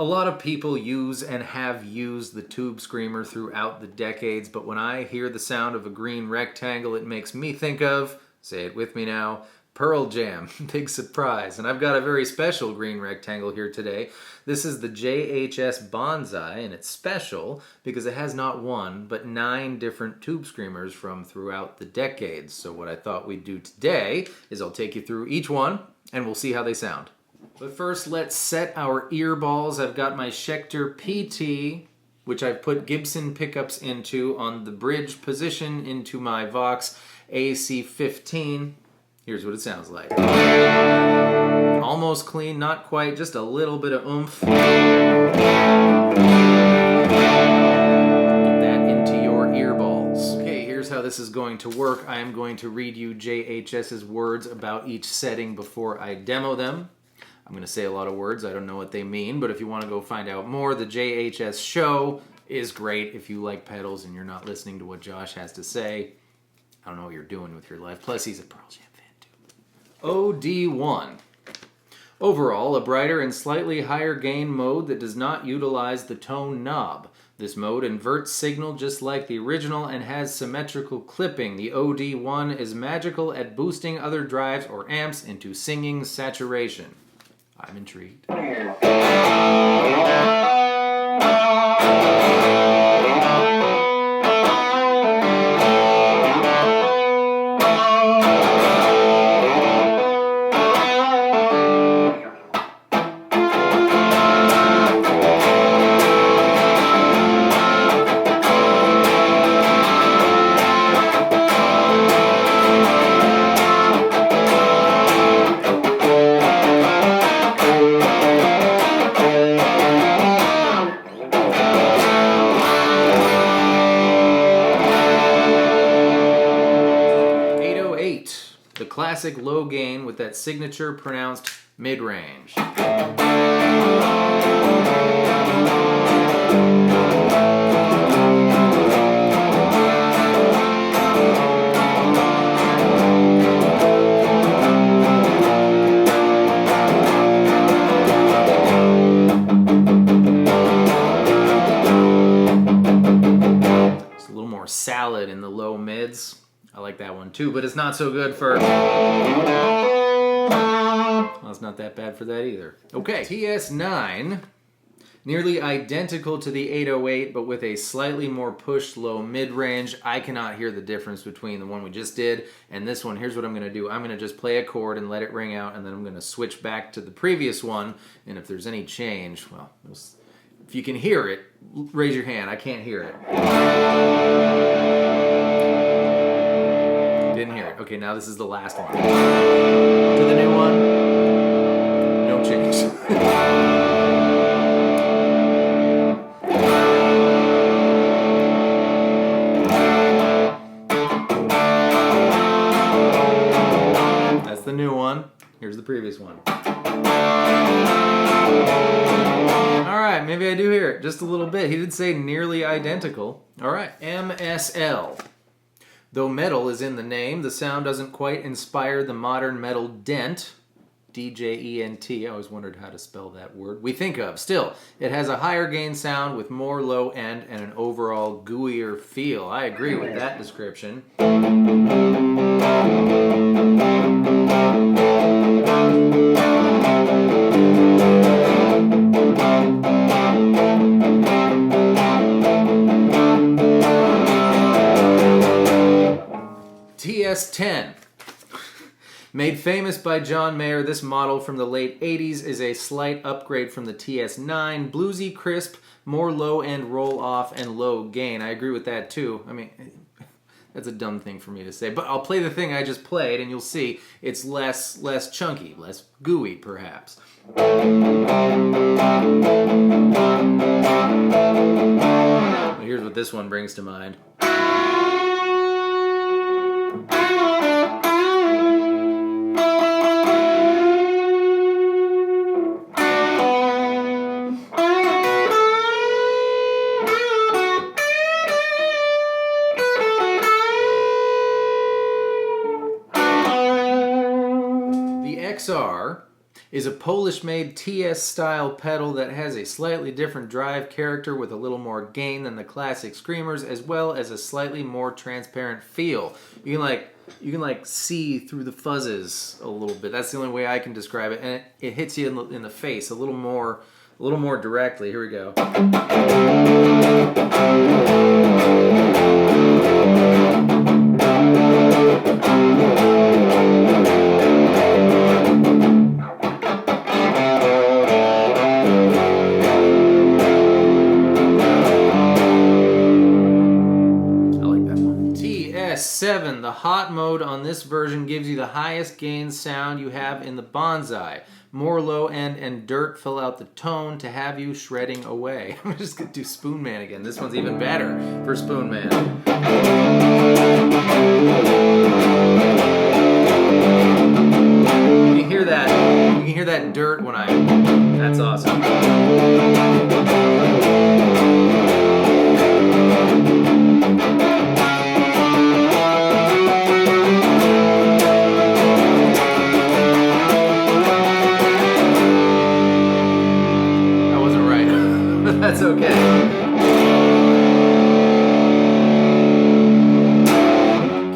A lot of people use and have used the tube screamer throughout the decades, but when I hear the sound of a green rectangle, it makes me think of, say it with me now, Pearl Jam. Big surprise. And I've got a very special green rectangle here today. This is the JHS Bonsai, and it's special because it has not one, but 9 different tube screamers from throughout the decades. So what I thought we'd do today is I'll take you through each one, and we'll see how they sound. But first, let's set our ear balls. I've got my Schecter PT, which I've put Gibson pickups into on the bridge position into my Vox AC15. Here's what it sounds like. Almost clean, not quite, just a little bit of oomph. Get that into your ear balls. Okay, here's how this is going to work. I am going to read you JHS's words about each setting before I demo them. I'm going to say a lot of words. I don't know what they mean, but if you want to go find out more, the JHS show is great. If you like pedals and you're not listening to what Josh has to say, I don't know what you're doing with your life. Plus, he's a Pearl Jam fan, too. OD1. Overall, a brighter and slightly higher gain mode that does not utilize the tone knob. This mode inverts signal just like the original and has symmetrical clipping. The OD1 is magical at boosting other drives or amps into singing saturation. I'm intrigued. The classic low gain with that signature pronounced mid-range. It's a little more salad in the low mids. I like that one too, but it's not so good for... Well, it's not that bad for that either. Okay, TS9, nearly identical to the 808, but with a slightly more pushed low mid-range. I cannot hear the difference between the one we just did and this one. Here's what I'm going to do. I'm going to just play a chord and let it ring out, and then I'm going to switch back to the previous one, and if there's any change, well, if you can hear it, raise your hand. I can't hear it. Didn't hear it. Okay, now this is the last one. To the new one. No change. That's the new one. Here's the previous one. Alright, maybe I do hear it. Just a little bit. He did say nearly identical. Alright, MSL. Though metal is in the name, the sound doesn't quite inspire the modern metal dent, D-J-E-N-T, I always wondered how to spell that word, we think of. Still, it has a higher gain sound with more low end and an overall gooier feel. I agree with that description. TS10. Made famous by John Mayer, this model from the late 80s is a slight upgrade from the TS9. Bluesy, crisp, more low-end roll-off, and low gain. I agree with that too. I mean, that's a dumb thing for me to say, but I'll play the thing I just played and you'll see it's less chunky, less gooey perhaps. Here's what this one brings to mind. XR is a Polish-made TS-style pedal that has a slightly different drive character with a little more gain than the classic Screamers, as well as a slightly more transparent feel. You can like see through the fuzzes a little bit. That's the only way I can describe it, and it hits you in the face a little more directly. Here we go. TS7, the hot mode on this version gives you the highest gain sound you have in the Bonsai. More low end and dirt fill out the tone to have you shredding away. I'm just gonna do Spoon Man again. This one's even better for Spoon Man. You can hear that. You can hear that dirt when that's awesome. That's okay.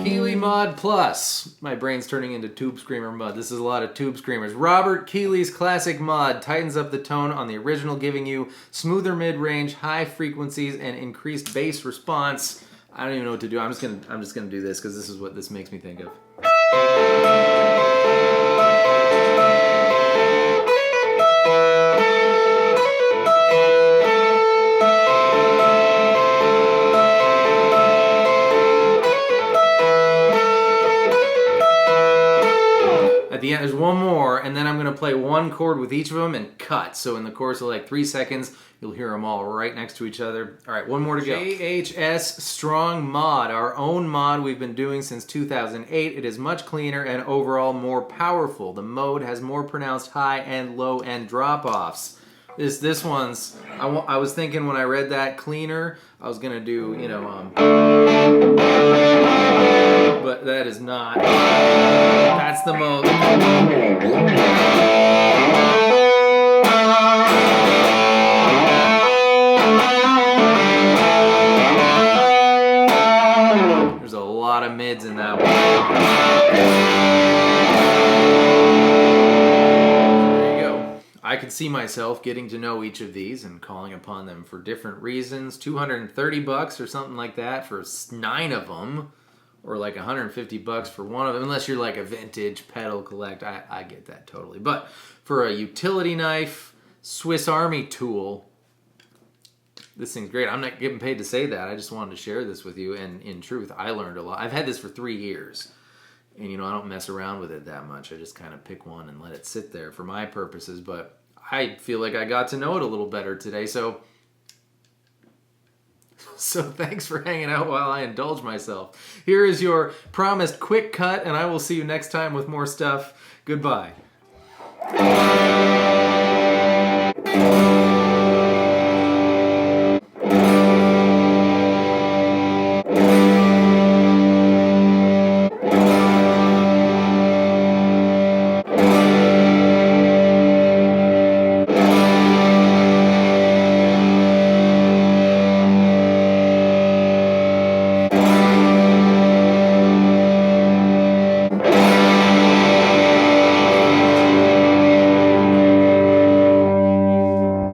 Keeley Mod Plus. My brain's turning into Tube Screamer Mod. This is a lot of Tube Screamers. Robert Keeley's classic mod tightens up the tone on the original, giving you smoother mid-range, high frequencies, and increased bass response. I don't even know what to do. I'm just gonna do this because this is what this makes me think of. At the end, there's one more, and then I'm going to play one chord with each of them and cut. So in the course of like 3 seconds, you'll hear them all right next to each other. All right, one more to go. JHS Strong Mod, our own mod we've been doing since 2008. It is much cleaner and overall more powerful. The mode has more pronounced high and low end drop-offs. This one's, I was thinking when I read that cleaner, I was going to do, you know, but that is not. That's the mode. There's a lot of mids in that one. I could see myself getting to know each of these and calling upon them for different reasons. $230 or something like that for 9 of them, or like $150 for one of them, unless you're like a vintage pedal collect. I get that totally. But for a utility knife, Swiss Army tool, this thing's great. I'm not getting paid to say that. I just wanted to share this with you, and in truth, I learned a lot. I've had this for 3 years. And, you know, I don't mess around with it that much. I just kind of pick one and let it sit there for my purposes. But I feel like I got to know it a little better today. So thanks for hanging out while I indulge myself. Here is your promised quick cut, and I will see you next time with more stuff. Goodbye.